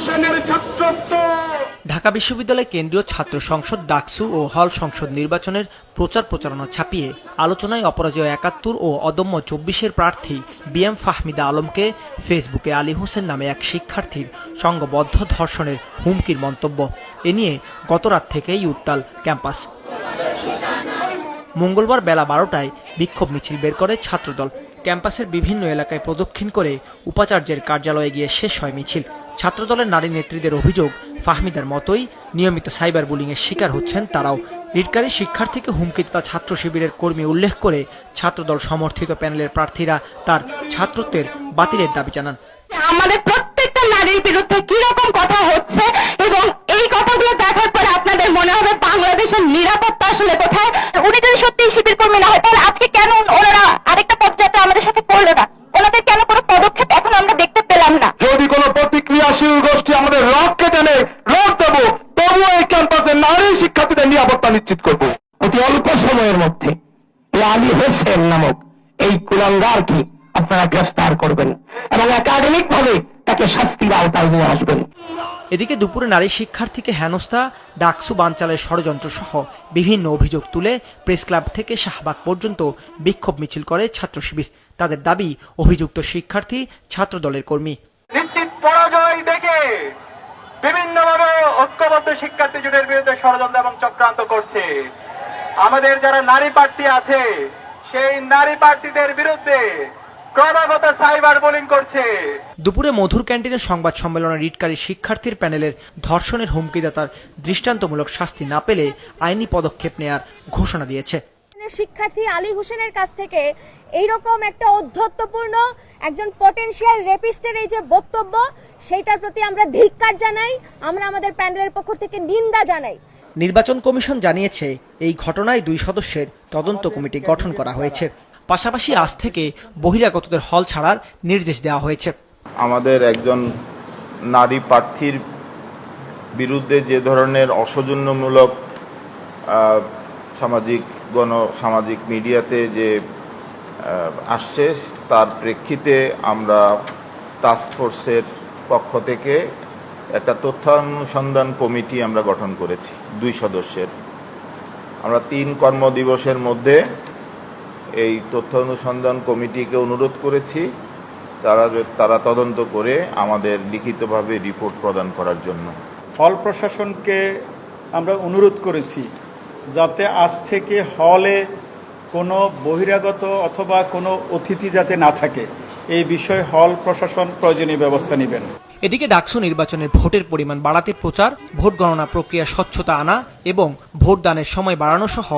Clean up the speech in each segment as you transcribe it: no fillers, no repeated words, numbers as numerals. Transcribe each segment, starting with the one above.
হোসেনের ছাত্রত্ব। ঢাকা বিশ্ববিদ্যালয় কেন্দ্রীয় ছাত্র সংসদ ডাকসু ও হল সংসদ নির্বাচনের প্রচার প্রচারণা ছাপিয়ে আলোচনায় অপরাজয় ৭১ ও অদম্য ২৪-এর প্রার্থী বিএম ফাহমিদা আলমকে ফেসবুকে আলী হোসেন নামে এক শিক্ষার্থীর সংঘবদ্ধ ধর্ষণের হুমকির মন্তব্য। এ নিয়ে গতরাত থেকেই উত্তাল ক্যাম্পাস। মঙ্গলবার বেলা ১২টায় বিক্ষোভ মিছিল বের করে ছাত্রদল। ক্যাম্পাসের বিভিন্ন এলাকায় প্রদক্ষিণ করে উপাচার্যের কার্যালয়ে গিয়ে শেষ হয় মিছিল। ছাত্রদলের নারী নেত্রীদের অভিযোগ, ফাহমিদার মতোই নিয়মিত সাইবার বুলিংয়ের শিকার হচ্ছেন তারাও। রিটকারী শিক্ষার্থীকে হুমকি দেওয়া ছাত্র শিবিরের কর্মী উল্লেখ করে ছাত্রদল সমর্থিত প্যানেলের প্রার্থীরা তার ছাত্রত্বের বাতিলের দাবি জানান। আমাদের প্রত্যেকটা নারীর বিরুদ্ধে কি রকম কথা হচ্ছে এবং এই কথাগুলো দেখার পরে আপনাদের মনে হবে বাংলাদেশের নিরাপত্তা আসলে কোথায়। উনি যদি সত্যি শিবির কর্মী না হয় তাহলে আজকে কেন ওনারা আরেকটা পদযাত্রা আমাদের সাথে করলো না? ওনাদের কেন কোনো পদক্ষেপ এখন আমরা দেখতে পেলাম না? যদি কোনো প্রতিক্রিয়াশীল গোষ্ঠী আমাদের রডকে টেনে রড দেবো, তবুও এই ক্যাম্পাসে নারী শিক্ষার্থীদের নিরাপত্তা নিশ্চিত করবো। অতি অল্প সময়ের মধ্যে আলী হোসেন নামক এই কুলাঙ্গারকে আপনারা গ্রেফতার করবেন এবং একাডেমিক ভাবে তাকে শাস্তির আওতায় নিয়ে আসবেন। এদিকে দুপুরে নারী শিক্ষার্থীকে হেনস্থা, ডাকসু বানচালের ষড়যন্ত্র সহ বিভিন্ন অভিযোগ তুলে প্রেস ক্লাব থেকে শাহবাগ পর্যন্ত বিক্ষোভ মিছিল করে ছাত্র শিবির। তাদের দাবি, অভিযুক্ত শিক্ষার্থী ছাত্রদলের কর্মী। নিশ্চিত পরাজয় দেখে বিভিন্নভাবে ঐক্যবদ্ধ শিক্ষার্থী জোটের বিরুদ্ধে ষড়যন্ত্র এবং চক্রান্ত করছে। আমাদের যারা নারী প্রার্থী আছে সেই নারী প্রার্থীদের বিরুদ্ধে ক্রমাগত সাইবার বুলিং করছে। দুপুরে মধুর ক্যান্টিনের সংবাদ সম্মেলনে রিটকারী শিক্ষার্থীর প্যানেলের ধর্ষণের হুমকিদাতার দৃষ্টান্তমূলক শাস্তি না পেলে আইনি পদক্ষেপ নেয়ার ঘোষণা দিয়েছে। শিক্ষার্থী আলী হোসেনের কাছ থেকে এইরকম একটা অধ্যত্বপূর্ণ একজন পটেনশিয়াল রেপিস্টের এই যে বক্তব্য, সেইটার প্রতি আমরা ধিক্কার জানাই। আমরা আমাদের প্যানেলের পক্ষ থেকে নিন্দা জানাই। নির্বাচন কমিশন জানিয়েছে, এই ঘটনায় ২ সদস্যের তদন্ত কমিটি গঠন করা হয়েছে। পাশাপাশি আজ থেকে বহিরাগতদের হল ছাড়ার নির্দেশ দেওয়া হয়েছে। আমাদের একজন নারী প্রার্থীর বিরুদ্ধে যে ধরনের অসৌজন্যমূলক সামাজিক মিডিয়াতে যে আসছে, তার প্রেক্ষিতে আমরা টাস্ক ফোর্সের পক্ষ থেকে একটা তথ্যানুসন্ধান কমিটি আমরা গঠন করেছি ২ সদস্যের। আমরা ৩ কর্মদিবসের মধ্যে এই তথ্য অনুসন্ধান কমিটিকে অনুরোধ করেছি তারা তদন্ত করে আমাদের লিখিতভাবে রিপোর্ট প্রদান করার জন্য। হল প্রশাসনকে আমরা অনুরোধ করেছি যাতে আজ থেকে হলে কোনো বহিরাগত অথবা কোনো অতিথি যাতে না থাকে, এই বিষয়ে হল প্রশাসন প্রয়োজনীয় ব্যবস্থা নেবেন। এদিকে ডাকসু নির্বাচনের ভোটের পরিমাণ বাড়াতে প্রচার, ভোট গণনা প্রক্রিয়া স্বচ্ছতা আনা এবং ভোটদানের সময় বাড়ানো সহ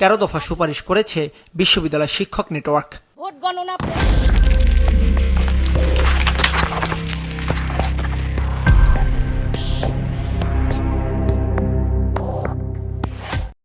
১৩ দফা সুপারিশ করেছে বিশ্ববিদ্যালয় শিক্ষক নেটওয়ার্ক। ভোট গণনা